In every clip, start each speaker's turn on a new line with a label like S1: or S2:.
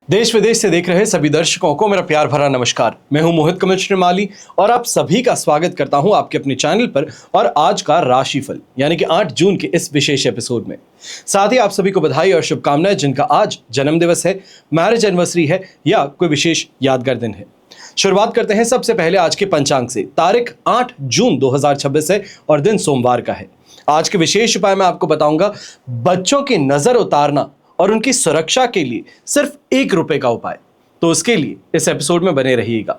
S1: देश विदेश से देख रहे सभी दर्शकों को मेरा प्यार भरा नमस्कार। मैं हूं मोहित कमल श्रीमाली और आप सभी का स्वागत करता हूं आपके अपने चैनल पर और आज का राशिफल यानी कि 8 जून के इस विशेष एपिसोड में। साथ ही आप सभी को बधाई और शुभकामनाएं जिनका आज जन्मदिवस है, मैरिज एनिवर्सरी है या कोई विशेष यादगार दिन है। शुरुआत करते हैं सबसे पहले आज के पंचांग से। तारीख 8 जून 2026 है और दिन सोमवार का है। आज के विशेष उपाय मैं आपको बताऊंगा बच्चों की नजर उतारना और उनकी सुरक्षा के लिए सिर्फ ₹1 का उपाय। तो उसके लिए इस एपिसोड में बने रहिएगा।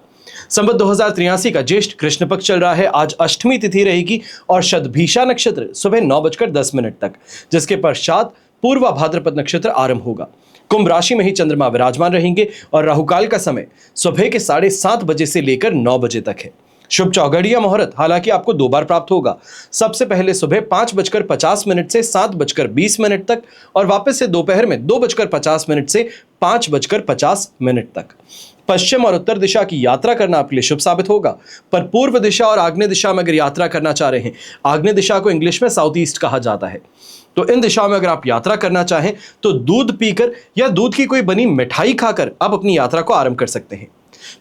S1: संवत 2083 का ज्येष्ठ कृष्ण पक्ष चल रहा है। आज अष्टमी तिथि रहेगी और शतभिषा नक्षत्र सुबह 9:10 तक, जिसके पश्चात पूर्वा भाद्रपद नक्षत्र आरंभ होगा। कुंभ राशि में ही चंद्रमा विराजमान रहेंगे और राहुकाल का समय सुबह के 7:30 बजे से लेकर 9 बजे तक है। शुभ चौघड़िया मुहूर्त हालांकि आपको 2 बार प्राप्त होगा। सबसे पहले सुबह 5:50 से 7:20 तक और वापस से दोपहर में 2:50 से 5:50 तक। पश्चिम और उत्तर दिशा की यात्रा करना आपके लिए शुभ साबित होगा, पर पूर्व दिशा और आग्नेय दिशा में अगर यात्रा करना चाह रहे हैं, आग्नेय दिशा को इंग्लिश में साउथ ईस्ट कहा जाता है, तो इन दिशाओं में अगर आप यात्रा करना चाहें तो दूध पीकर या दूध की कोई बनी मिठाई खाकर आप अपनी यात्रा को आरंभ कर सकते हैं।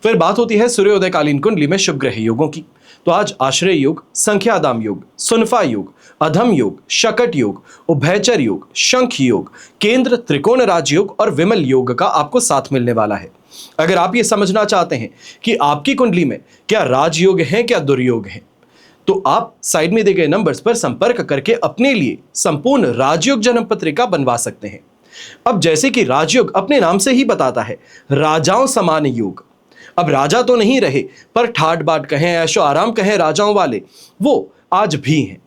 S1: फिर बात होती है सूर्योदयकालीन कुंडली में शुभ ग्रह योगों की। तो आज आश्रय योग, संख्यादाम योग, सुनफा योग, अधम योग, शकट योग, उभयचर योग, शंख योग, केंद्र त्रिकोण राजयोग और विमल योग का आपको साथ मिलने वाला है। अगर आप ये समझना चाहते हैं कि आपकी कुंडली में क्या राजयोग है क्या दुर्योग है, तो आप साइड में दिए गए नंबर्स पर संपर्क करके अपने लिए संपूर्ण राजयोग जन्म पत्रिका बनवा सकते हैं। अब जैसे कि राजयोग अपने नाम से ही बताता है, राजाओं समान योग। अब राजा तो नहीं रहे, पर ठाट बाट कहें, ऐशो आराम कहें राजाओं वाले, वो आज भी हैं।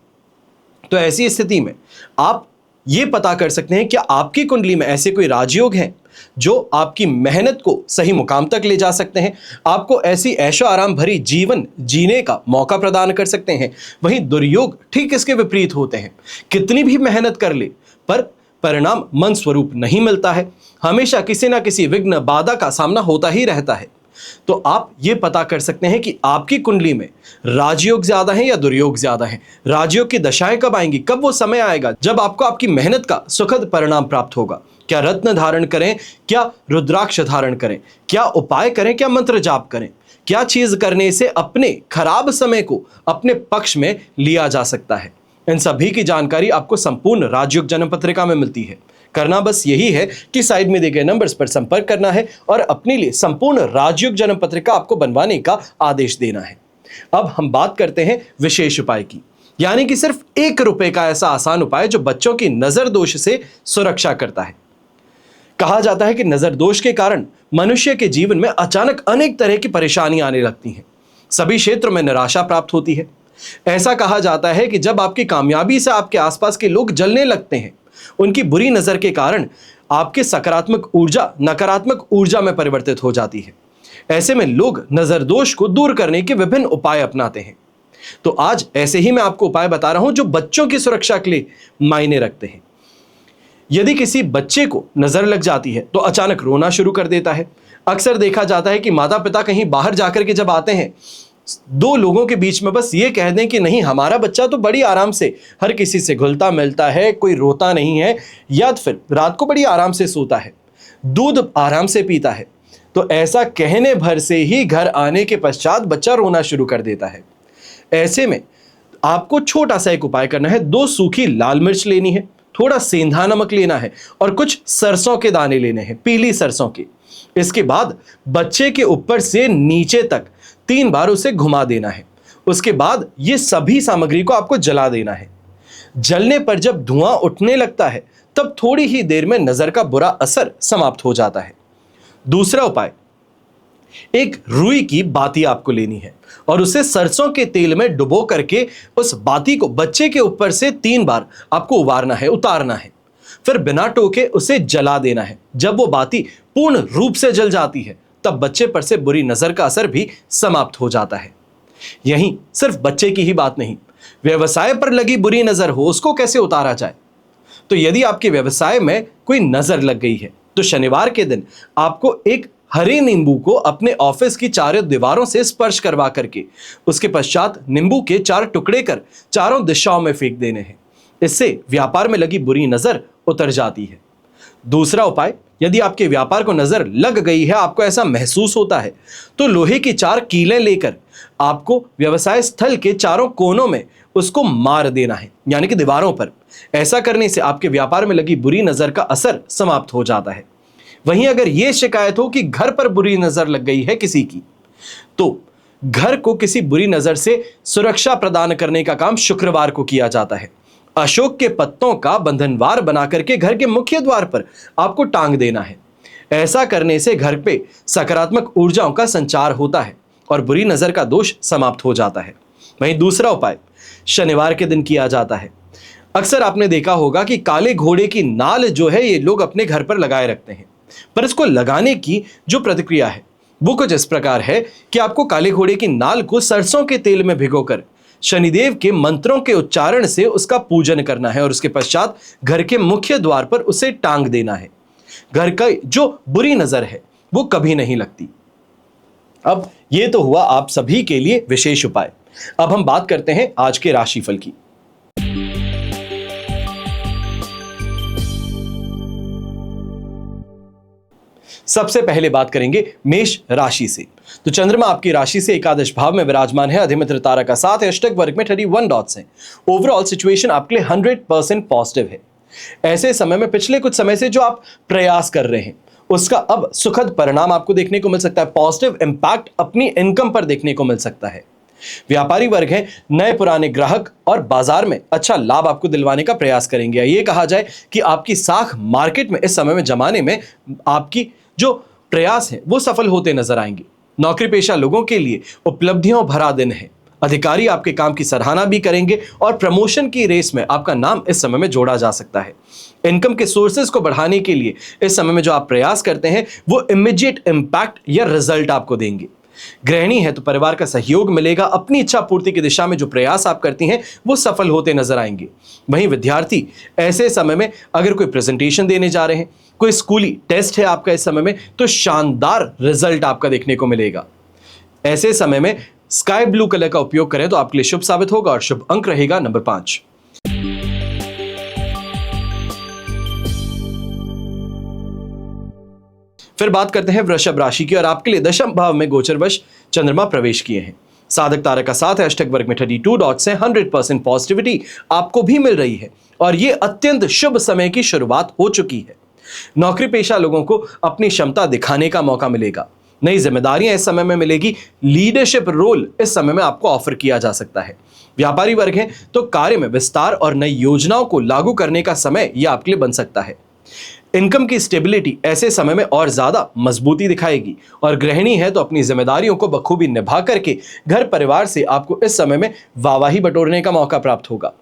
S1: तो ऐसी स्थिति में आप ये पता कर सकते हैं कि आपकी कुंडली में ऐसे कोई राजयोग हैं जो आपकी मेहनत को सही मुकाम तक ले जा सकते हैं, आपको ऐसी ऐशो आराम भरी जीवन जीने का मौका प्रदान कर सकते हैं। वहीं दुर्योग ठीक इसके विपरीत होते हैं। कितनी भी मेहनत कर ले पर परिणाम मन स्वरूप नहीं मिलता है, हमेशा किसी ना किसी विघ्न बाधा का सामना होता ही रहता है। तो आप ये पता कर सकते हैं कि आपकी कुंडली में राजयोग ज्यादा है या दुर्योग ज्यादा है। राजयोग की दशाएं कब आएंगी, कब वो समय आएगा जब आपको आपकी मेहनत का सुखद परिणाम प्राप्त होगा। क्या रत्न धारण करें, क्या रुद्राक्ष धारण करें, क्या उपाय करें, क्या मंत्र जाप करें, क्या चीज करने से अपने खराब समय को अपने पक्ष में लिया जा सकता है, इन सभी की जानकारी आपको संपूर्ण राजयोग जन्म पत्रिका में मिलती है। करना बस यही है कि साइड में दिए गए नंबर्स पर संपर्क करना है और अपने लिए संपूर्ण राजयोग जन्म पत्रिका आपको बनवाने का आदेश देना है। अब हम बात करते हैं विशेष उपाय की, यानी कि सिर्फ ₹1 का ऐसा आसान उपाय जो बच्चों की नजर दोष से सुरक्षा करता है। कहा जाता है कि नजर दोष के कारण मनुष्य के जीवन में अचानक अनेक तरह की परेशानियां आने लगती हैं। सभी क्षेत्रों में निराशा प्राप्त होती है। ऐसा कहा जाता है कि जब आपकी कामयाबी से आपके आसपास के लोग जलने लगते हैं, उनकी बुरी नजर के कारण आपके सकारात्मक ऊर्जा नकारात्मक ऊर्जा में परिवर्तित हो जाती है। ऐसे में लोग नजर दोष को दूर करने के विभिन्न उपाय अपनाते हैं। तो आज ऐसे ही मैं आपको उपाय बता रहा हूं जो बच्चों की सुरक्षा के लिए मायने रखते हैं। यदि किसी बच्चे को नजर लग जाती है तो अचानक रोना शुरू कर देता है। अक्सर देखा जाता है कि माता पिता कहीं बाहर जाकर के जब आते हैं, 2 लोगों के बीच में बस ये कह दें कि नहीं, हमारा बच्चा तो बड़ी आराम से हर किसी से घुलता मिलता है, कोई रोता नहीं है, या फिर रात को बड़ी आराम से सोता है, दूध आराम से पीता है, तो ऐसा कहने भर से ही घर आने के पश्चात बच्चा रोना शुरू कर देता है। ऐसे में आपको छोटा सा एक उपाय करना है। 2 सूखी लाल मिर्च लेनी है, थोड़ा सेंधा नमक लेना है और कुछ सरसों के दाने लेने हैं, पीली सरसों के। इसके बाद बच्चे के ऊपर से नीचे तक 3 बार उसे घुमा देना है। उसके बाद ये सभी सामग्री को आपको जला देना है। जलने पर जब धुआं उठने लगता है तब थोड़ी ही देर में नजर का बुरा असर समाप्त हो जाता है। दूसरा उपाय, एक रुई की बाती आपको लेनी है और उसे सरसों के तेल में डुबो करके उस बाती को बच्चे के ऊपर से 3 बार आपको उबारना है, उतारना है। फिर बिना टोके उसे जला देना है। जब वो बाती पूर्ण रूप से जल जाती है तब बच्चे पर से बुरी नजर का असर भी समाप्त हो जाता है। यहीं सिर्फ बच्चे की ही बात नहीं, व्यवसाय पर लगी बुरी नजर हो उसको कैसे उतारा जाए। तो यदि आपके व्यवसाय में कोई नजर लग गई है तो शनिवार के दिन आपको एक हरे नींबू को अपने ऑफिस की चारों दीवारों से स्पर्श करवा करके उसके पश्चात नींबू के 4 टुकड़े कर चारों दिशाओं में फेंक देने हैं। इससे व्यापार में लगी बुरी नजर उतर जाती है। दूसरा उपाय, यदि आपके व्यापार को नजर लग गई है, आपको ऐसा महसूस होता है, तो लोहे की 4 कीलें लेकर आपको व्यवसाय स्थल के चारों कोनों में उसको मार देना है, यानी कि दीवारों पर। ऐसा करने से आपके व्यापार में लगी बुरी नजर का असर समाप्त हो जाता है। वहीं अगर यह शिकायत हो कि घर पर बुरी नजर लग गई है किसी की, तो घर को किसी बुरी नजर से सुरक्षा प्रदान करने का काम शुक्रवार को किया जाता है। अशोक के पत्तों का बंधनवार बनाकर के घर के मुख्य द्वार पर आपको टांग देना है। ऐसा करने से घर पे सकारात्मक ऊर्जाओं का संचार होता है और बुरी नजर का दोष समाप्त हो जाता है। वहीं दूसरा उपाय शनिवार के दिन किया जाता है। अक्सर आपने देखा होगा कि काले घोड़े की नाल जो है ये लोग अपने घर पर लगाए रखते हैं, पर इसको लगाने की जो प्रतिक्रिया है वो कुछ इस प्रकार है कि आपको काले घोड़े की नाल को सरसों के तेल में भिगोकर शनिदेव के मंत्रों के उच्चारण से उसका पूजन करना है और उसके पश्चात घर के मुख्य द्वार पर उसे टांग देना है। घर का जो बुरी नजर है वो कभी नहीं लगती। अब ये तो हुआ आप सभी के लिए विशेष उपाय। अब हम बात करते हैं आज के राशिफल की। सबसे पहले बात करेंगे मेष राशि से। तो चंद्रमा आपकी राशि से एकादश भाव में विराजमान है। अधिमित्र तारा का साथ है। अष्टक वर्ग में 31 डॉट्स हैं। ओवरऑल सिचुएशन आपके लिए 100% पॉजिटिव है। ऐसे समय में पिछले कुछ समय से जो आप प्रयास कर रहे हैं उसका अब सुखद परिणाम आपको देखने को मिल सकता है। पॉजिटिव इंपैक्ट अपनी इनकम पर देखने को मिल सकता है। व्यापारी वर्ग है, नए पुराने ग्राहक और बाजार में अच्छा लाभ आपको दिलवाने का प्रयास करेंगे। ये कहा जाए कि आपकी साख मार्केट में इस समय में जमाने में आपकी जो प्रयास है वो सफल होते नजर आएंगे। नौकरी पेशा लोगों के लिए उपलब्धियों भरा दिन है। अधिकारी आपके काम की सराहना भी करेंगे और प्रमोशन की रेस में आपका नाम इस समय में जोड़ा जा सकता है। इनकम के सोर्सेज को बढ़ाने के लिए इस समय में जो आप प्रयास करते हैं वो इमीडिएट इंपैक्ट या रिजल्ट आपको देंगे। गृहिणी है तो परिवार का सहयोग मिलेगा। अपनी इच्छा पूर्ति की दिशा में जो प्रयास आप करती हैं वो सफल होते नजर आएंगे। वहीं विद्यार्थी ऐसे समय में अगर कोई प्रेजेंटेशन देने जा रहे हैं, कोई स्कूली टेस्ट है आपका इस समय में, तो शानदार रिजल्ट आपका देखने को मिलेगा। ऐसे समय में स्काई ब्लू कलर का उपयोग करें तो आपके लिए शुभ साबित होगा और शुभ अंक रहेगा नंबर 5। फिर बात करते हैं वृषभ राशि की और आपके लिए दशम भाव में गोचरवश चंद्रमा प्रवेश किए हैं। साधक तारा का साथ है। अष्टक वर्ग में 32 डॉट्स हैं। 100% पॉजिटिविटी आपको भी मिल रही है और यह अत्यंत शुभ समय की शुरुआत हो चुकी है। नौकरी पेशा लोगों को अपनी क्षमता दिखाने का मौका मिलेगा। नई जिम्मेदारियां इस समय में मिलेगी। लीडरशिप रोल इस समय में आपको ऑफर किया जा सकता है। व्यापारी वर्ग है तो कार्य में विस्तार और नई योजनाओं को लागू करने का समय यह आपके लिए बन सकता है। इनकम की स्टेबिलिटी ऐसे समय में और ज्यादा मजबूती दिखाएगी और गृहिणी है तो अपनी जिम्मेदारियों को बखूबी निभा करके घर परिवार से आपको इस समय में वाहवाही बटोरने का मौका प्राप्त होगा।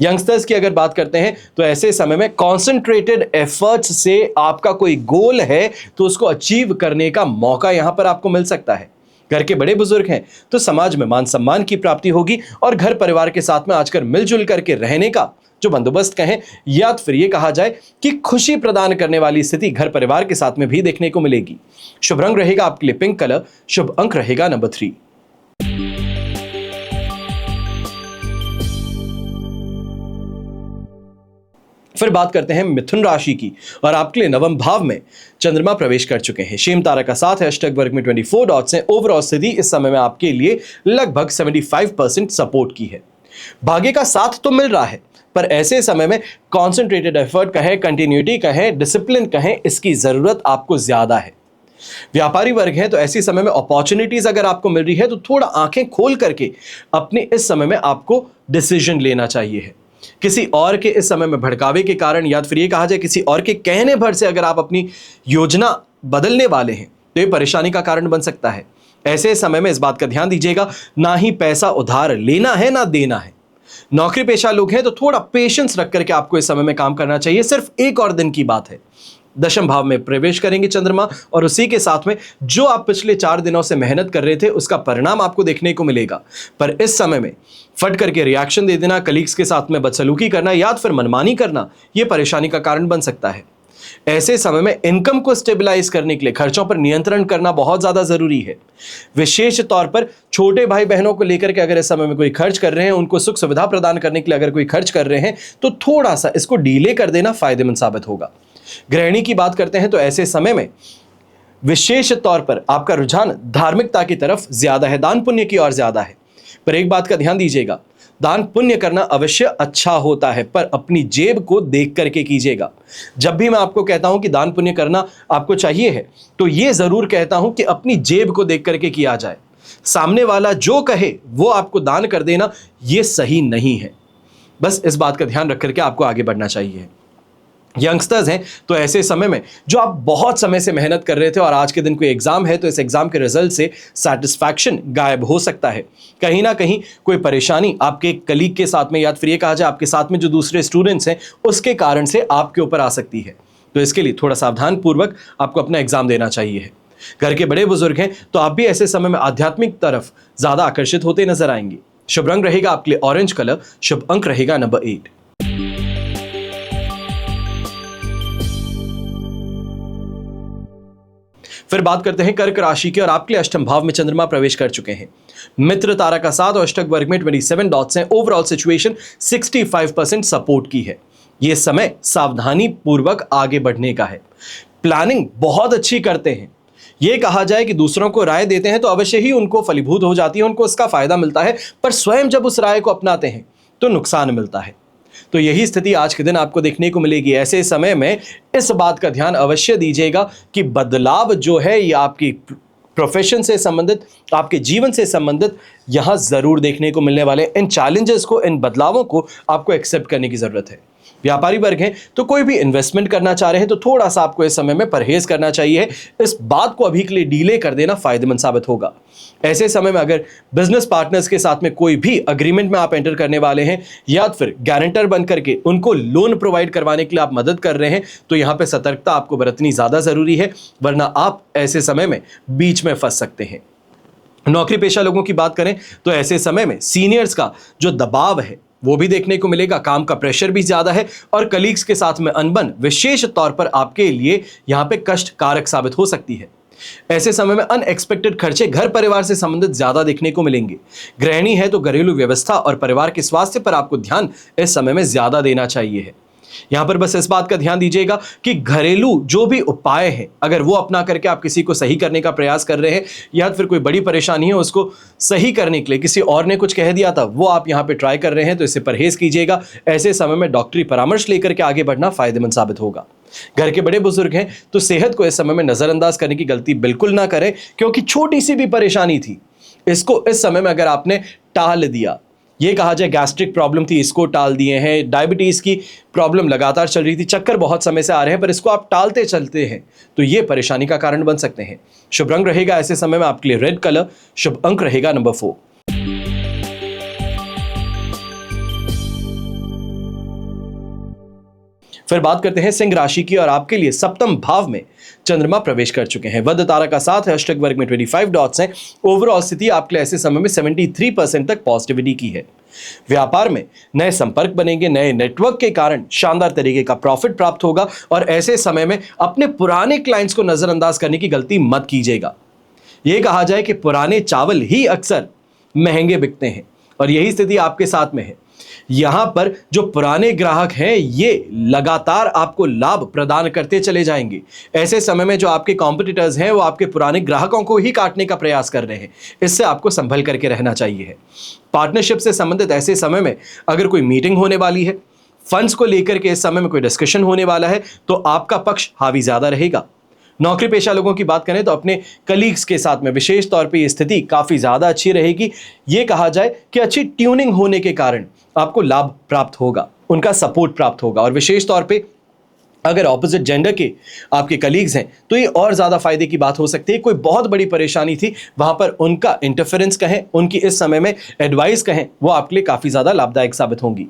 S1: यंगस्टर्स की अगर बात करते हैं तो ऐसे समय में कॉन्सेंट्रेटेड एफर्ट्स से आपका कोई गोल है तो उसको अचीव करने का मौका यहां पर आपको मिल सकता है। घर के बड़े बुजुर्ग हैं तो समाज में मान सम्मान की प्राप्ति होगी और घर परिवार के साथ में आजकल मिलजुल करके रहने का जो बंदोबस्त कहें या फिर ये कहा जाए कि खुशी प्रदान करने वाली स्थिति घर परिवार के साथ में भी देखने को मिलेगी। शुभ रंग रहेगा आपके लिए पिंक कलर। शुभ अंक रहेगा नंबर 3। फिर बात करते हैं मिथुन राशि की और आपके लिए नवम भाव में चंद्रमा प्रवेश कर चुके हैं। शेम तारा का साथ है। अष्टक वर्ग में 24 डॉट्स हैं। ओवरऑल स्थिति इस समय में आपके लिए लगभग 75% सपोर्ट की है। भाग्य का साथ तो मिल रहा है पर ऐसे समय में कॉन्सेंट्रेटेड एफर्ट कहें, कंटिन्यूटी कहें, डिसिप्लिन कहें, इसकी जरूरत आपको ज्यादा है। व्यापारी वर्ग है तो ऐसे समय में अपॉर्चुनिटीज अगर आपको मिल रही है तो थोड़ा आंखें खोल करके अपने इस समय में आपको डिसीजन लेना चाहिए है। किसी और के इस समय में भड़कावे के कारण या फिर ये कहा जाए किसी और के कहने भर से अगर आप अपनी योजना बदलने वाले हैं तो ये परेशानी का कारण बन सकता है। ऐसे समय में इस बात का ध्यान दीजिएगा, ना ही पैसा उधार लेना है ना देना है। नौकरी पेशा लोग हैं तो थोड़ा पेशेंस रख करके आपको इस समय में काम करना चाहिए। सिर्फ एक और दिन की बात है। दशम भाव में प्रवेश करेंगे चंद्रमा और उसी के साथ में जो आप पिछले 4 दिनों से मेहनत कर रहे थे उसका परिणाम आपको देखने को मिलेगा। पर इस समय में फट करके रिएक्शन दे देना, कलीग्स के साथ में बदसलूकी करना या फिर मनमानी करना यह परेशानी का कारण बन सकता है। ऐसे समय में इनकम को स्टेबलाइज करने के लिए खर्चों पर नियंत्रण करना बहुत ज्यादा जरूरी है। विशेष तौर पर छोटे भाई बहनों को लेकर के अगर इस समय में कोई खर्च कर रहे हैं, उनको सुख सुविधा प्रदान करने के लिए अगर कोई खर्च कर रहे हैं तो थोड़ा सा इसको डीले कर देना फायदेमंद साबित होगा। गृहिणी की बात करते हैं तो ऐसे समय में विशेष तौर पर आपका रुझान धार्मिकता की तरफ ज्यादा है, दान पुण्य की ओर ज्यादा है। पर एक बात का ध्यान दीजिएगा, दान पुण्य करना अवश्य अच्छा होता है, पर अपनी जेब को देख करके कीजिएगा। जब भी मैं आपको कहता हूं कि दान पुण्य करना आपको चाहिए है, तो यह जरूर कहता हूं कि अपनी जेब को देख करके किया जाए। सामने वाला जो कहे वो आपको दान कर देना, यह सही नहीं है। बस इस बात का ध्यान रख करके आपको आगे बढ़ना चाहिए। यंगस्टर्स हैं तो ऐसे समय में जो आप बहुत समय से मेहनत कर रहे थे और आज के दिन कोई एग्जाम है, तो इस एग्जाम के रिजल्ट से सेटिस्फैक्शन गायब हो सकता है। कहीं ना कहीं कोई परेशानी आपके कलीग के साथ में, या फिर ये कहा जाए आपके साथ में जो दूसरे स्टूडेंट्स हैं, उसके कारण से आपके ऊपर आ सकती है। तो इसके लिए थोड़ा सावधान पूर्वक आपको अपना एग्जाम देना चाहिए। घर के बड़े बुजुर्ग हैं तो आप भी ऐसे समय में आध्यात्मिक तरफ ज्यादा आकर्षित होते नजर आएंगे। शुभ रंग रहेगा आपके लिए ऑरेंज कलर, शुभ अंक रहेगा नंबर 8। फिर बात करते हैं कर्क राशि की, और आपके लिए अष्टम भाव में चंद्रमा प्रवेश कर चुके हैं। मित्र तारा का 7 और अष्टक वर्ग में 27 डॉट्स हैं। ओवरऑल सिचुएशन 65% सपोर्ट की है। यह समय सावधानी पूर्वक आगे बढ़ने का है। प्लानिंग बहुत अच्छी करते हैं। यह कहा जाए कि दूसरों को राय देते हैं तो अवश्य ही उनको फलीभूत हो जाती है, उनको उसका फायदा मिलता है, पर स्वयं जब उस राय को अपनाते हैं तो नुकसान मिलता है। तो यही स्थिति आज के दिन आपको देखने को मिलेगी। ऐसे समय में इस बात का ध्यान अवश्य दीजिएगा कि बदलाव जो है ये आपकी प्रोफेशन से संबंधित, आपके जीवन से संबंधित यहां जरूर देखने को मिलने वाले। इन चैलेंजेस को, इन बदलावों को आपको एक्सेप्ट करने की जरूरत है। व्यापारी वर्ग हैं तो कोई भी इन्वेस्टमेंट करना चाह रहे हैं तो थोड़ा सा आपको इस समय में परहेज करना चाहिए। इस बात को अभी के लिए डीले कर देना फायदेमंद साबित होगा। ऐसे समय में अगर बिजनेस पार्टनर्स के साथ में कोई भी अग्रीमेंट में आप एंटर करने वाले हैं, या फिर गारंटर बन करके उनको लोन प्रोवाइड करवाने के लिए आप मदद कर रहे हैं, तो यहां पे सतर्कता आपको बरतनी ज्यादा जरूरी है, वरना आप ऐसे समय में बीच में फंस सकते हैं। नौकरी पेशा लोगों की बात करें तो ऐसे समय में सीनियर्स का जो दबाव है वो भी देखने को मिलेगा। काम का प्रेशर भी ज्यादा है और कलीग्स के साथ में अनबन विशेष तौर पर आपके लिए यहां पे कष्ट कारक साबित हो सकती है। ऐसे समय में अनएक्सपेक्टेड खर्चे घर परिवार से संबंधित ज्यादा देखने को मिलेंगे। गृहिणी है तो घरेलू व्यवस्था और परिवार के स्वास्थ्य पर आपको ध्यान इस समय में ज्यादा देना चाहिए है। यहां पर बस इस बात का ध्यान दीजिएगा कि घरेलू जो भी उपाय हैं, अगर वो अपना करके आप किसी को सही करने का प्रयास कर रहे हैं, या फिर कोई बड़ी परेशानी है उसको सही करने के लिए किसी और ने कुछ कह दिया था, वो आप यहां पे ट्राई कर रहे हैं, तो इससे परहेज कीजिएगा। ऐसे समय में डॉक्टरी परामर्श लेकर के आगे बढ़ना फायदेमंद साबित होगा। घर के बड़े बुजुर्ग हैं तो सेहत को इस समय में नजरअंदाज करने की गलती बिल्कुल ना करें, क्योंकि छोटी सी भी परेशानी थी, इसको इस समय में अगर आपने टाल दिया, ये कहा जाए गैस्ट्रिक प्रॉब्लम थी, इसको टाल दिए हैं, डायबिटीज की प्रॉब्लम लगातार चल रही थी, चक्कर बहुत समय से आ रहे हैं, पर इसको आप टालते चलते हैं तो ये परेशानी का कारण बन सकते हैं। शुभ रंग रहेगा ऐसे समय में आपके लिए रेड कलर, शुभ अंक रहेगा नंबर 4। फिर बात करते हैं सिंह राशि की, और आपके लिए सप्तम भाव में चंद्रमा प्रवेश कर चुके हैं। वध तारा का 7 है, अष्टक वर्ग में 25 डॉट्स हैं। ओवरऑल स्थिति आपके लिए ऐसे समय में 73% तक पॉजिटिविटी की है। व्यापार में नए संपर्क बनेंगे, नए नेटवर्क के कारण शानदार तरीके का प्रॉफिट प्राप्त होगा, और ऐसे समय में अपने पुराने क्लाइंट्स को नजरअंदाज करने की गलती मत कीजिएगा। यह कहा जाए कि पुराने चावल ही अक्सर महंगे बिकते हैं, और यही स्थिति आपके साथ में है। यहां पर जो पुराने ग्राहक हैं ये लगातार आपको लाभ प्रदान करते चले जाएंगे। ऐसे समय में जो आपके कॉम्पिटिटर्स हैं वो आपके पुराने ग्राहकों को ही काटने का प्रयास कर रहे हैं, इससे आपको संभल करके रहना चाहिए। पार्टनरशिप से संबंधित ऐसे समय में अगर कोई मीटिंग होने वाली है, फंड्स को लेकर के इस समय में कोई डिस्कशन होने वाला है, तो आपका पक्ष हावी ज्यादा रहेगा। नौकरी पेशा लोगों की बात करें तो अपने कलीग्स के साथ में विशेष तौर पे ये स्थिति काफी ज्यादा अच्छी रहेगी। ये कहा जाए कि अच्छी ट्यूनिंग होने के कारण आपको लाभ प्राप्त होगा, उनका सपोर्ट प्राप्त होगा, और विशेष तौर पे अगर ऑपोजिट जेंडर के आपके कलीग्स हैं तो ये और ज्यादा फायदे की बात हो सकती है। कोई बहुत बड़ी परेशानी थी, वहां पर उनका इंटरफेरेंस कहें, उनकी इस समय में एडवाइस कहें, वो आपके लिए काफी ज्यादा लाभदायक साबित होंगी।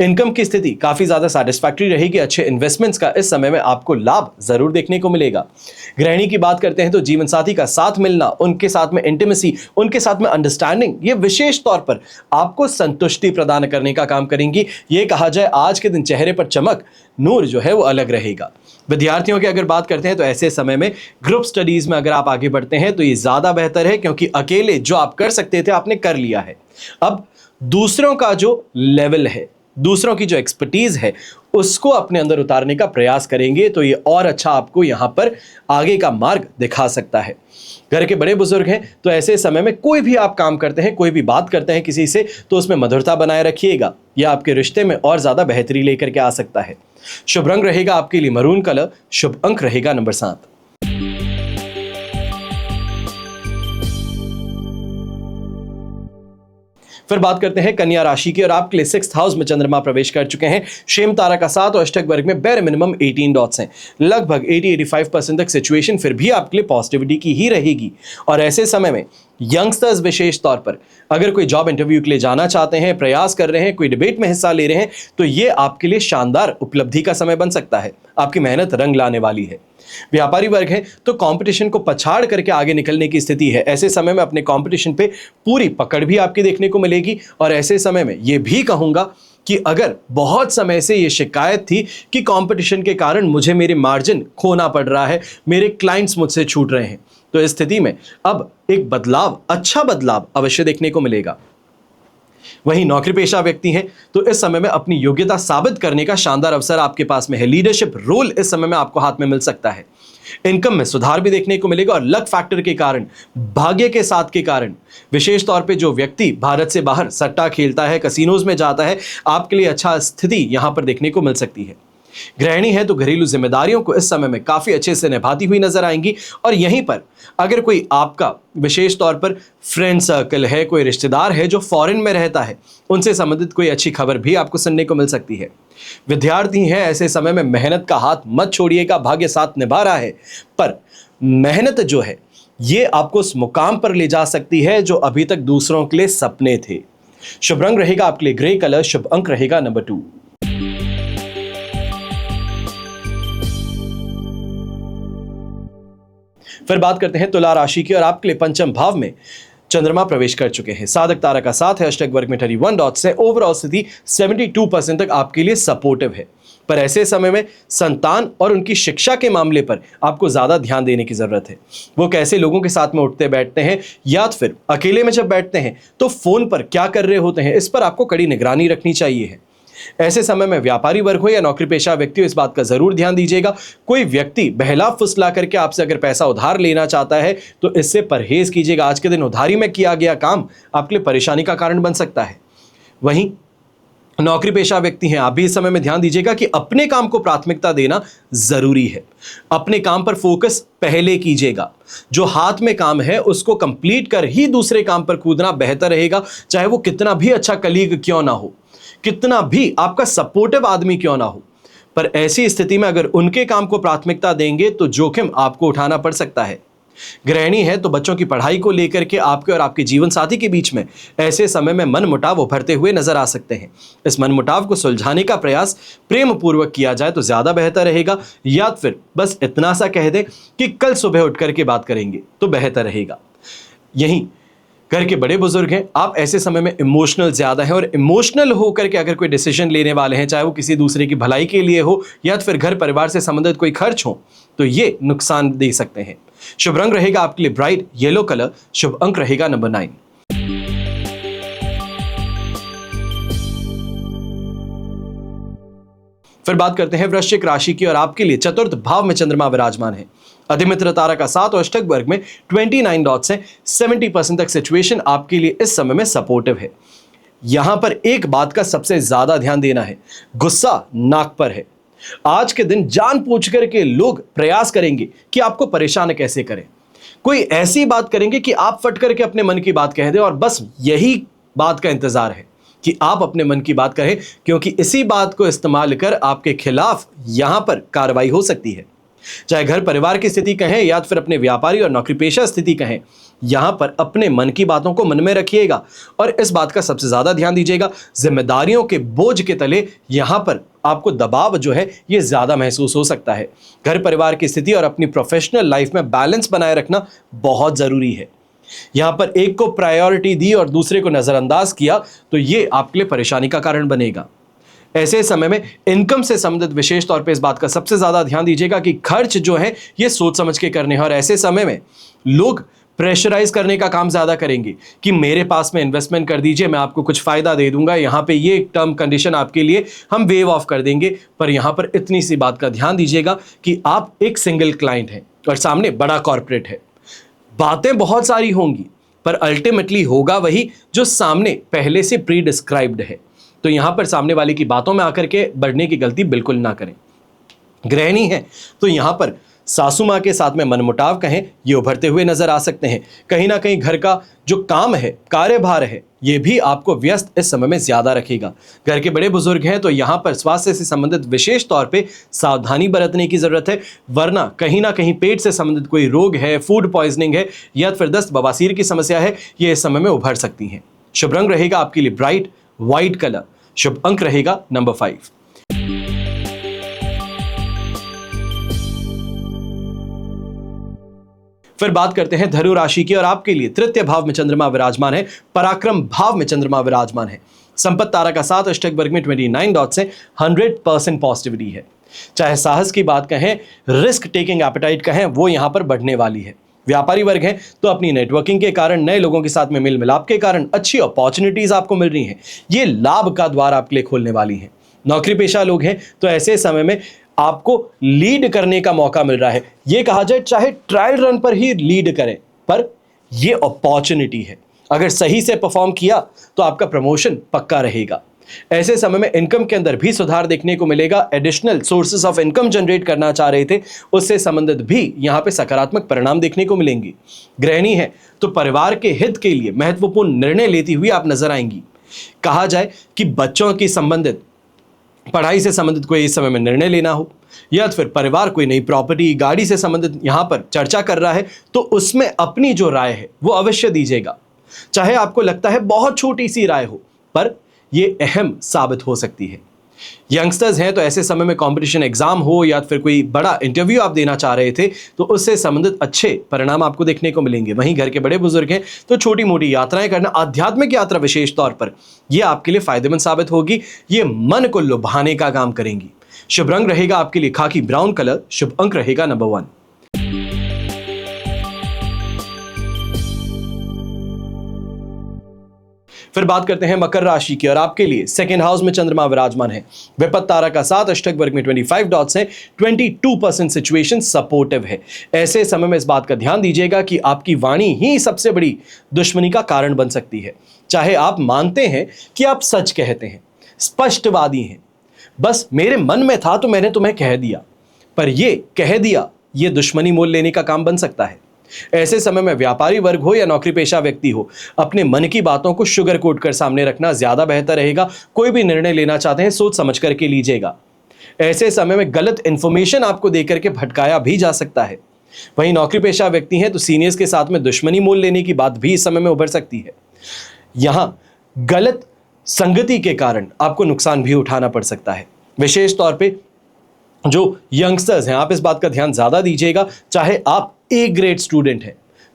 S1: इनकम की स्थिति काफी ज्यादा सैटिस्फैक्टरी रहेगी। अच्छे इन्वेस्टमेंट्स का इस समय में आपको लाभ जरूर देखने को मिलेगा। गृहिणी की बात करते हैं तो जीवन साथी का साथ मिलना, उनके साथ में इंटीमेसी, उनके साथ में अंडरस्टैंडिंग, ये विशेष तौर पर आपको संतुष्टि प्रदान करने का काम करेंगी। ये कहा जाए आज के दिन चेहरे पर चमक, नूर जो है वो अलग रहेगा। विद्यार्थियों की अगर बात करते हैं तो ऐसे समय में ग्रुप स्टडीज में अगर आप आगे बढ़ते हैं तो ये ज्यादा बेहतर है, क्योंकि अकेले जो आप कर सकते थे आपने कर लिया है। अब दूसरों का जो लेवल है दूसरों की जो एक्सपर्टीज है उसको अपने अंदर उतारने का प्रयास करेंगे तो ये और अच्छा आपको यहाँ पर आगे का मार्ग दिखा सकता है। घर के बड़े बुजुर्ग हैं तो ऐसे समय में कोई भी आप काम करते हैं, कोई भी बात करते हैं किसी से, तो उसमें मधुरता बनाए रखिएगा। यह आपके रिश्ते में और ज्यादा बेहतरी लेकर के आ सकता है। शुभ रंग रहेगा आपके लिए मरून कलर, शुभ अंक रहेगा नंबर 7। फिर बात करते हैं कन्या राशि की और आपके लिए 6th हाउस में चंद्रमा प्रवेश कर चुके हैं। शेम तारा का 7 और अष्टक वर्ग में बेर मिनिमम 18 डॉट्स हैं। लगभग 80-85% तक सिचुएशन फिर भी आपके लिए पॉजिटिविटी की ही रहेगी। और ऐसे समय में यंगस्टर्स विशेष तौर पर अगर कोई जॉब इंटरव्यू के लिए जाना चाहते हैं, प्रयास कर रहे हैं, कोई डिबेट में हिस्सा ले रहे हैं, तो ये आपके लिए शानदार उपलब्धि का समय बन सकता है। आपकी मेहनत रंग लाने वाली है। व्यापारी वर्ग है तो कंपटीशन को पछाड़ करके आगे निकलने की स्थिति है। ऐसे समय में अपने कंपटीशन पे पूरी पकड़ भी आपकी देखने को मिलेगी। और ऐसे समय में ये भी कहूंगा कि अगर बहुत समय से ये शिकायत थी कि कंपटीशन के कारण मुझे मेरे मार्जिन खोना पड़ रहा है, मेरे क्लाइंट्स मुझसे छूट रहे हैं, तो इस स्थिति में अब एक बदलाव, अच्छा बदलाव अवश्य देखने को मिलेगा। वहीं नौकरी पेशा व्यक्ति हैं तो इस समय में अपनी योग्यता साबित करने का शानदार अवसर आपके पास में है। लीडरशिप रोल इस समय में आपको हाथ में मिल सकता है। इनकम में सुधार भी देखने को मिलेगा और लक फैक्टर के कारण, भाग्य के साथ के कारण, विशेष तौर पे जो व्यक्ति भारत से बाहर सट्टा खेलता है, कसिनोज में जाता है, आपके लिए अच्छा स्थिति यहां पर देखने को मिल सकती है। गृहिणी है तो घरेलू जिम्मेदारियों को इस समय में काफी अच्छे से निभाती हुई नजर आएंगी। और यहीं पर अगर कोई आपका विशेष तौर पर फ्रेंड सर्कल है, कोई रिश्तेदार है जो फॉरेन में रहता है, उनसे संबंधित कोई अच्छी खबर भी आपको सुनने को मिल सकती है। विद्यार्थी हैं, ऐसे समय में मेहनत का हाथ मत छोड़िएगा। भाग्य साथ निभा रहा है, पर मेहनत जो है ये आपको उस मुकाम पर ले जा सकती है जो अभी तक दूसरों के लिए सपने थे। शुभ रंग रहेगा आपके लिए ग्रे कलर, शुभ अंक रहेगा नंबर 2। फिर बात करते हैं तुला राशि की और आपके लिए पंचम भाव में चंद्रमा प्रवेश कर चुके हैं। साधक तारा का 7 है, अष्टक वर्ग में 31 डॉट्स है। ओवरऑल स्थिति 72% तक आपके लिए सपोर्टिव है। पर ऐसे समय में संतान और उनकी शिक्षा के मामले पर आपको ज्यादा ध्यान देने की जरूरत है। वो कैसे लोगों के साथ में उठते बैठते हैं या फिर अकेले में जब बैठते हैं तो फोन पर क्या कर रहे होते हैं, इस पर आपको कड़ी निगरानी रखनी चाहिए है। ऐसे समय में व्यापारी वर्ग हो या नौकरी पेशा व्यक्ति हो, इस बात का जरूर ध्यान दीजिएगा। कोई व्यक्ति बहला फुसला करके आपसे अगर पैसा उधार लेना चाहता है तो इससे परहेज कीजिएगा। आज के दिन उधारी में किया गया काम आपके लिए परेशानी का कारण बन सकता है। वहीं नौकरी पेशा व्यक्ति हैं, आप भी इस समय में ध्यान दीजिएगा कि अपने काम को प्राथमिकता देना जरूरी है। अपने काम पर फोकस पहले कीजिएगा। जो हाथ में काम है उसको कंप्लीट कर ही दूसरे काम पर कूदना बेहतर रहेगा, चाहे वो कितना भी अच्छा कलीग क्यों ना हो, कितना भी आपका सपोर्टिव आदमी क्यों ना हो। पर ऐसी स्थिति में अगर उनके काम को प्राथमिकता देंगे तो जोखिम आपको उठाना पड़ सकता है। गृहिणी है तो बच्चों की पढ़ाई को लेकर के आपके और आपके जीवन साथी के बीच में ऐसे समय में मनमुटाव उभरते हुए नजर आ सकते हैं। इस मनमुटाव को सुलझाने का प्रयास प्रेम पूर्वक किया जाए तो ज्यादा बेहतर रहेगा, या फिर बस इतना सा कह दें कि कल सुबह उठ करके बात करेंगे तो बेहतर रहेगा। यहीं घर के बड़े बुजुर्ग हैं, आप ऐसे समय में इमोशनल ज्यादा हैं और इमोशनल होकर के अगर कोई डिसीजन लेने वाले हैं, चाहे वो किसी दूसरे की भलाई के लिए हो या फिर घर परिवार से संबंधित कोई खर्च हो, तो ये नुकसान दे सकते हैं। शुभ रंग रहेगा आपके लिए ब्राइट येलो कलर, शुभ अंक रहेगा नंबर 9। फिर बात करते हैं वृश्चिक राशि की और आपके लिए चतुर्थ भाव में चंद्रमा विराजमान है। अधिमित्र तारा का 7 और अष्टक वर्ग में 29 डॉट्स हैं। 70% तक सिचुएशन आपके लिए इस समय में सपोर्टिव है। यहां पर एक बात का सबसे ज्यादा ध्यान देना है, गुस्सा नाक पर है। आज के दिन जान पूछ करके लोग प्रयास करेंगे कि आपको परेशान कैसे करें। कोई ऐसी बात करेंगे कि आप फट करके अपने मन की बात कह दें और बस यही बात का इंतजार है कि आप अपने मन की बात कहें, क्योंकि इसी बात को इस्तेमाल कर आपके खिलाफ यहां पर कार्रवाई हो सकती है। चाहे घर परिवार की स्थिति कहें या फिर अपने व्यापारी और नौकरी पेशा स्थिति कहें, यहां पर अपने मन की बातों को मन में रखिएगा और इस बात का सबसे ज्यादा ध्यान दीजिएगा। जिम्मेदारियों के बोझ के तले यहां पर आपको दबाव जो है ये ज्यादा महसूस हो सकता है। घर परिवार की स्थिति और अपनी प्रोफेशनल लाइफ में बैलेंस बनाए रखना बहुत जरूरी है। यहां पर एक को प्रायोरिटी दी और दूसरे को नजरअंदाज किया तो ये आपके लिए परेशानी का कारण बनेगा। ऐसे समय में इनकम से संबंधित विशेष तौर पे इस बात का सबसे ज्यादा ध्यान दीजिएगा कि खर्च जो है ये सोच समझ के करने हैं और ऐसे समय में लोग प्रेशराइज करने का काम ज्यादा करेंगे कि मेरे पास में इन्वेस्टमेंट कर दीजिए, मैं आपको कुछ फायदा दे दूंगा, यहां पे ये टर्म कंडीशन आपके लिए हम वेव ऑफ कर देंगे। पर यहां पर इतनी सी बात का ध्यान दीजिएगा कि आप एक सिंगल क्लाइंट हैं और सामने बड़ा कॉर्पोरेट है। बातें बहुत सारी होंगी पर अल्टीमेटली होगा वही जो सामने पहले से प्री डिस्क्राइब्ड है। तो यहां पर सामने वाले की बातों में आकर के बढ़ने की गलती बिल्कुल ना करें। गृहिणी है तो यहां पर सासू मां के साथ में मनमुटाव कहें, ये उभरते हुए नजर आ सकते हैं। कहीं ना कहीं घर का जो काम है, कार्यभार है, ये भी आपको व्यस्त इस समय में ज्यादा रखेगा। घर के बड़े बुजुर्ग हैं तो यहां पर स्वास्थ्य से संबंधित विशेष तौर पे सावधानी बरतने की जरूरत है, वरना कहीं ना कहीं पेट से संबंधित कोई रोग है, फूड पॉइजनिंग है या फिर दस्त बवासीर की समस्या है, ये इस समय में उभर सकती हैं। शुभ रंग रहेगा आपके लिए ब्राइट व्हाइट कलर। शुभ अंक रहेगा नंबर 5। फिर बात करते हैं धनु राशि की और आपके लिए तृतीय भाव में चंद्रमा विराजमान है, पराक्रम भाव में चंद्रमा विराजमान है। संपत्ति तारा का 7 अष्टक वर्ग में 29 डॉट से 100% पॉजिटिविटी है। चाहे साहस की बात कहें, रिस्क टेकिंग एपेटाइट कहें, वो यहां पर बढ़ने वाली है। व्यापारी वर्ग है तो अपनी नेटवर्किंग के कारण, नए लोगों के साथ में मेल मिलाप के कारण अच्छी अपॉर्चुनिटीज आपको मिल रही हैं। ये लाभ का द्वार आपके लिए खोलने वाली है। नौकरी पेशा लोग हैं तो ऐसे समय में आपको लीड करने का मौका मिल रहा है। यह कहा जाए चाहे ट्रायल रन पर ही लीड करें, पर यह अपॉर्चुनिटी है। अगर सही से परफॉर्म किया तो आपका प्रमोशन पक्का रहेगा। ऐसे समय में इनकम के अंदर भी सुधार देखने को मिलेगा। Additional sources of income generate करना चाह रहे थे, उससे संबंधित भी यहां पे सकारात्मक परिणाम देखने को मिलेंगे। गृहिणी है तो परिवार के हित के लिए महत्वपूर्ण निर्णय लेती हुई आप नजर आएंगी। कहा जाए कि बच्चों की संबंधित पढ़ाई से संबंधित कोई इस समय में निर्णय लेना हो या फिर परिवार कोई नई प्रॉपर्टी, गाड़ी से संबंधित यहां पर चर्चा कर रहा है तो उसमें अपनी जो राय है वो अवश्य दीजिएगा। चाहे आपको लगता है बहुत छोटी सी राय हो, पर यह अहम साबित हो सकती है। यंगस्टर्स हैं तो ऐसे समय में कंपटीशन एग्जाम हो या फिर कोई बड़ा इंटरव्यू आप देना चाह रहे थे तो उससे संबंधित अच्छे परिणाम आपको देखने को मिलेंगे। वहीं घर के बड़े बुजुर्ग हैं तो छोटी मोटी यात्राएं करना, आध्यात्मिक यात्रा विशेष तौर पर यह आपके लिए फायदेमंद साबित होगी। ये मन को लुभाने का काम करेंगी। शुभ रंग रहेगा आपके लिए खाकी ब्राउन कलर। शुभ अंक रहेगा नंबर 1। फिर बात करते हैं मकर राशि की और आपके लिए सेकंड हाउस में चंद्रमा विराजमान है। विपत्त तारा का 7 अष्टक वर्ग में 25 डॉट्स है। 22% सिचुएशन सपोर्टिव है। ऐसे समय में इस बात का ध्यान दीजिएगा कि आपकी वाणी ही सबसे बड़ी दुश्मनी का कारण बन सकती है। चाहे आप मानते हैं कि आप सच कहते हैं, स्पष्टवादी हैं, बस मेरे मन में था तो मैंने तुम्हें कह दिया, पर ये कह दिया ये दुश्मनी मोल लेने का काम बन सकता है। ऐसे समय में व्यापारी वर्ग हो या नौकरी पेशा व्यक्ति हो, अपने मन की बातों को शुगर कोट कर सामने रखना ज्यादा बेहतर रहेगा। कोई भी निर्णय लेना चाहते हैं सोच समझ करके लीजिएगा। ऐसे समय में गलत इंफॉर्मेशन आपको देकर के भटकाया भी जा सकता है। वहीं नौकरी पेशा व्यक्ति हैं तो सीनियर्स के साथ में दुश्मनी मोल लेने की बात भी इस समय में उभर सकती है। यहां गलत संगति के कारण आपको नुकसान भी उठाना पड़ सकता है। विशेष तौर पे जो यंगस्टर्स हैं, आप इस बात का ध्यान ज्यादा दीजिएगा। चाहे आप ए ग्रेड स्टूडेंट हैं,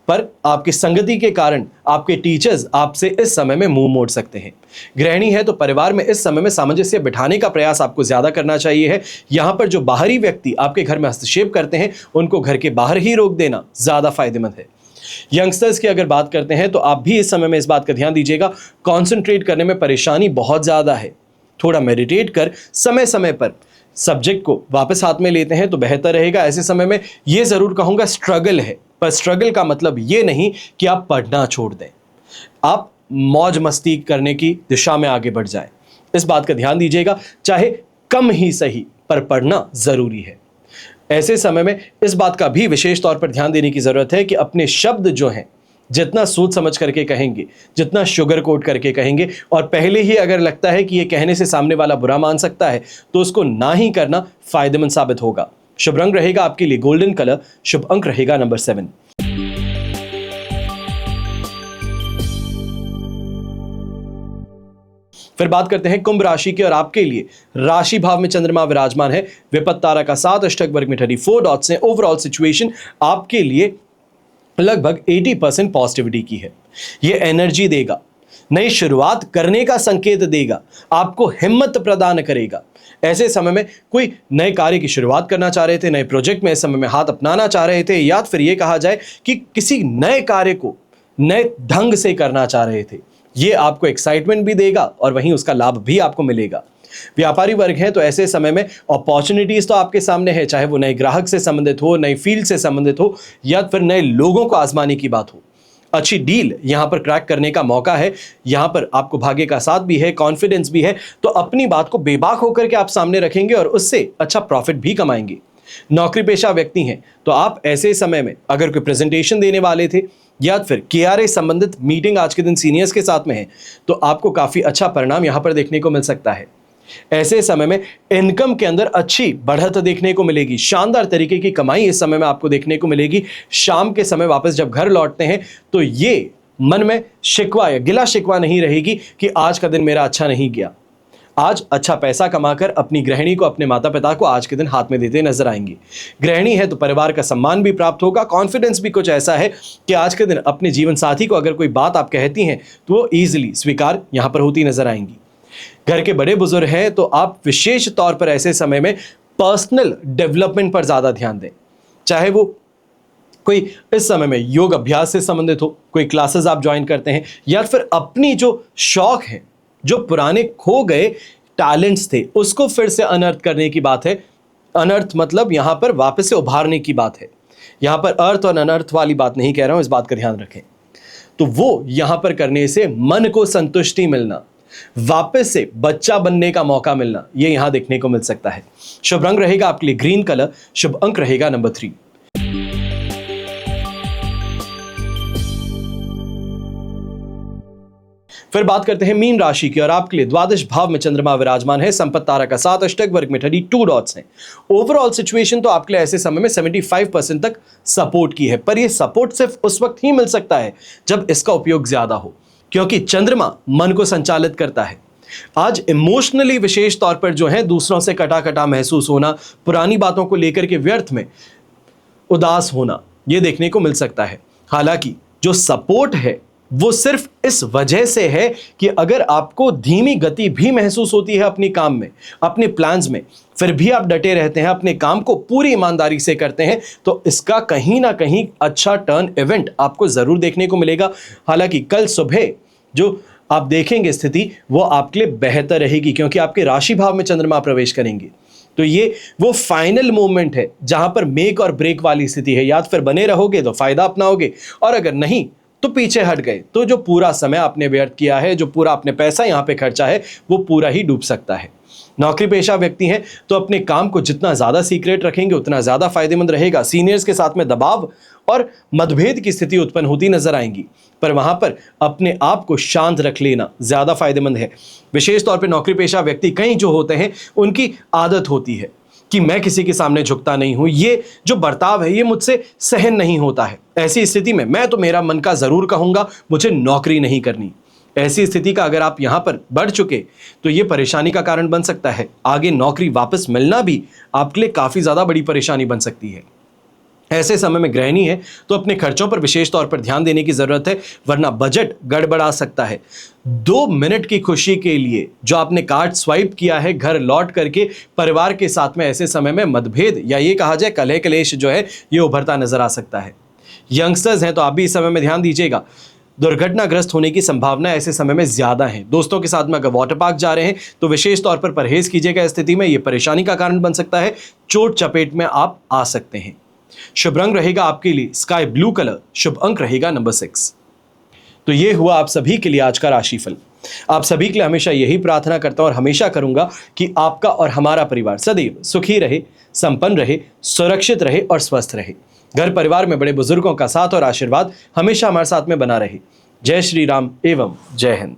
S1: पर आपकी संगति के कारण आपके टीचर्स आपसे इस समय में मुंह मोड़ सकते हैं। गृहिणी है तो परिवार में इस समय में सामंजस्य बिठाने का प्रयास आपको ज्यादा करना चाहिए है। यहां पर जो बाहरी व्यक्ति आपके घर में हस्तक्षेप करते हैं उनको घर के बाहर ही रोक देना ज्यादा फायदेमंद है। यंगस्टर्स की अगर बात करते हैं तो आप भी इस समय में इस बात का ध्यान दीजिएगा, कंसंट्रेट करने में परेशानी बहुत ज्यादा है। थोड़ा मेडिटेट कर समय समय पर सब्जेक्ट को वापस हाथ में लेते हैं तो बेहतर रहेगा। ऐसे समय में यह जरूर कहूंगा स्ट्रगल है, पर स्ट्रगल का मतलब यह नहीं कि आप पढ़ना छोड़ दें, आप मौज मस्ती करने की दिशा में आगे बढ़ जाएं। इस बात का ध्यान दीजिएगा, चाहे कम ही सही पर पढ़ना जरूरी है। ऐसे समय में इस बात का भी विशेष तौर पर ध्यान देने की जरूरत है कि अपने शब्द जो हैं जितना सोच समझ करके कहेंगे, जितना शुगर कोट करके कहेंगे, और पहले ही अगर लगता है कि ये कहने से सामने वाला बुरा मान सकता है तो उसको ना ही करना फायदेमंद साबित होगा। शुभ रंग रहेगा आपके लिए गोल्डन कलर। शुभ अंक रहेगा नंबर 7। फिर बात करते हैं कुंभ राशि की और आपके लिए राशि भाव में चंद्रमा विराजमान है। विपत्त तारा का 7 अष्टक वर्ग में 34 डॉट्स हैं। ओवरऑल सिचुएशन आपके लिए लगभग 80% पॉजिटिविटी की है। यह एनर्जी देगा, नई शुरुआत करने का संकेत देगा, आपको हिम्मत प्रदान करेगा। ऐसे समय में कोई नए कार्य की शुरुआत करना चाह रहे थे, नए प्रोजेक्ट में इस समय में हाथ अपनाना चाह रहे थे, या फिर ये कहा जाए कि किसी नए कार्य को नए ढंग से करना चाह रहे थे, ये आपको एक्साइटमेंट भी देगा और वहीं उसका लाभ भी आपको मिलेगा। व्यापारी वर्ग है तो ऐसे समय में अपॉर्चुनिटीज तो आपके सामने है, चाहे वो नए ग्राहक से संबंधित हो, नई फील्ड से संबंधित हो, या फिर नए लोगों को आजमाने की बात हो। अच्छी डील यहां पर क्रैक करने का मौका है, यहां पर आपको भाग्य का साथ भी है, कॉन्फिडेंस भी है, तो अपनी बात को बेबाक होकर के आप सामने रखेंगे और उससे अच्छा प्रॉफिट भी कमाएंगे। नौकरी पेशा व्यक्ति हैं तो आप ऐसे समय में अगर कोई प्रेजेंटेशन देने वाले थे या फिर KRA संबंधित मीटिंग आज के दिन सीनियर्स के साथ में है, तो आपको काफी अच्छा परिणाम यहां पर देखने को मिल सकता है। ऐसे समय में इनकम के अंदर अच्छी बढ़त देखने को मिलेगी, शानदार तरीके की कमाई इस समय में आपको देखने को मिलेगी। शाम के समय वापस जब घर लौटते हैं तो ये मन में शिकवा या गिला शिकवा नहीं रहेगी कि आज का दिन मेरा अच्छा नहीं गया। आज अच्छा पैसा कमाकर अपनी गृहिणी को, अपने माता पिता को आज के दिन हाथ में देते नजर आएंगे। गृहिणी है तो परिवार का सम्मान भी प्राप्त होगा, कॉन्फिडेंस भी कुछ ऐसा है कि आज के दिन अपने जीवन साथी को अगर कोई बात आप कहती हैं तो वो ईजिली स्वीकार यहां पर होती नजर आएंगी। घर के बड़े बुजुर्ग हैं तो आप विशेष तौर पर ऐसे समय में पर्सनल डेवलपमेंट पर ज्यादा ध्यान दें, चाहे वो कोई इस समय में योग अभ्यास से संबंधित हो, कोई क्लासेस आप ज्वाइन करते हैं, या फिर अपनी जो शौक है, जो पुराने खो गए टैलेंट्स थे, उसको फिर से अनर्थ करने की बात है। अनर्थ मतलब यहां पर वापस से उभारने की बात है, यहां पर अर्थ और अनर्थ वाली बात नहीं कह रहा हूं, इस बात का ध्यान रखें। तो वो यहां पर करने से मन को संतुष्टि मिलना, वापस से बच्चा बनने का मौका मिलना, ये यहां देखने को मिल सकता है। शुभ रंग रहेगा आपके लिए ग्रीन कलर, शुभ अंक रहेगा नंबर 3। फिर बात करते हैं मीन राशि की, और आपके लिए द्वादश भाव में चंद्रमा विराजमान है, संपत्ति तारा का 7, अष्टक वर्ग में 32 डॉट्स हैं। ओवरऑल सिचुएशन तो आपके लिए ऐसे समय में 75% तक सपोर्ट की है, पर यह सपोर्ट सिर्फ उस वक्त ही मिल सकता है जब इसका उपयोग ज्यादा हो, क्योंकि चंद्रमा मन को संचालित करता है। आज इमोशनली विशेष तौर पर जो है दूसरों से कटा कटा महसूस होना, पुरानी बातों को लेकर के व्यर्थ में उदास होना, यह देखने को मिल सकता है। हालांकि जो सपोर्ट है वो सिर्फ इस वजह से है कि अगर आपको धीमी गति भी महसूस होती है अपनी काम में, अपने प्लान्स में, फिर भी आप डटे रहते हैं, अपने काम को पूरी ईमानदारी से करते हैं, तो इसका कहीं ना कहीं अच्छा टर्न इवेंट आपको जरूर देखने को मिलेगा। हालांकि कल सुबह जो आप देखेंगे स्थिति वो आपके लिए बेहतर रहेगी, क्योंकि आपके राशि भाव में चंद्रमा प्रवेश करेंगे। तो ये वो फाइनल मोमेंट है जहां पर मेक और ब्रेक वाली स्थिति है। या फिर बने रहोगे तो फायदा अपनाओगे, और अगर नहीं तो पीछे हट गए तो जो पूरा समय आपने व्यर्थ किया है, जो पूरा आपने पैसा यहां पे खर्चा है, वो पूरा ही डूब सकता है। नौकरी पेशा व्यक्ति हैं तो अपने काम को जितना ज्यादा सीक्रेट रखेंगे उतना ज्यादा फायदेमंद रहेगा। सीनियर्स के साथ में दबाव और मतभेद की स्थिति उत्पन्न होती नजर आएंगी, पर वहां पर अपने आप को शांत रख लेना ज्यादा फायदेमंद है। विशेष तौर पर नौकरी पेशा व्यक्ति कई जो होते हैं उनकी आदत होती है कि मैं किसी के सामने झुकता नहीं हूं, ये जो बर्ताव है ये मुझसे सहन नहीं होता है। ऐसी स्थिति में मैं तो मेरा मन का जरूर कहूंगा, मुझे नौकरी नहीं करनी। ऐसी स्थिति का अगर आप यहां पर बढ़ चुके तो ये परेशानी का कारण बन सकता है। आगे नौकरी वापस मिलना भी आपके लिए काफी ज्यादा बड़ी परेशानी बन सकती है। ऐसे समय में गृहिणी है तो अपने खर्चों पर विशेष तौर पर ध्यान देने की जरूरत है, वरना बजट गड़बड़ा सकता है। 2 मिनट की खुशी के लिए जो आपने कार्ड स्वाइप किया है, घर लौट करके परिवार के साथ में ऐसे समय में मतभेद या ये कहा जाए कलह कलेश जो है ये उभरता नजर आ सकता है। यंगस्टर्स हैं तो आप भी इस समय में ध्यान दीजिएगा, दुर्घटनाग्रस्त होने की संभावना ऐसे समय में ज्यादा है। दोस्तों के साथ में अगर वाटर पार्क जा रहे हैं तो विशेष तौर पर परहेज कीजिएगा, स्थिति में यह परेशानी का कारण बन सकता है, चोट चपेट में आप आ सकते हैं। शुभ रंग रहेगा आपके लिए स्काई ब्लू कलर, शुभ अंक रहेगा नंबर 6। तो ये हुआ आप सभी के लिए आज का राशिफल। आप सभी के लिए हमेशा यही प्रार्थना करता हूं और हमेशा करूंगा कि आपका और हमारा परिवार सदैव सुखी रहे, संपन्न रहे, सुरक्षित रहे और स्वस्थ रहे। घर परिवार में बड़े बुजुर्गों का साथ और आशीर्वाद हमेशा हमारे साथ में बना रहे। जय श्री राम एवं जय हिंद।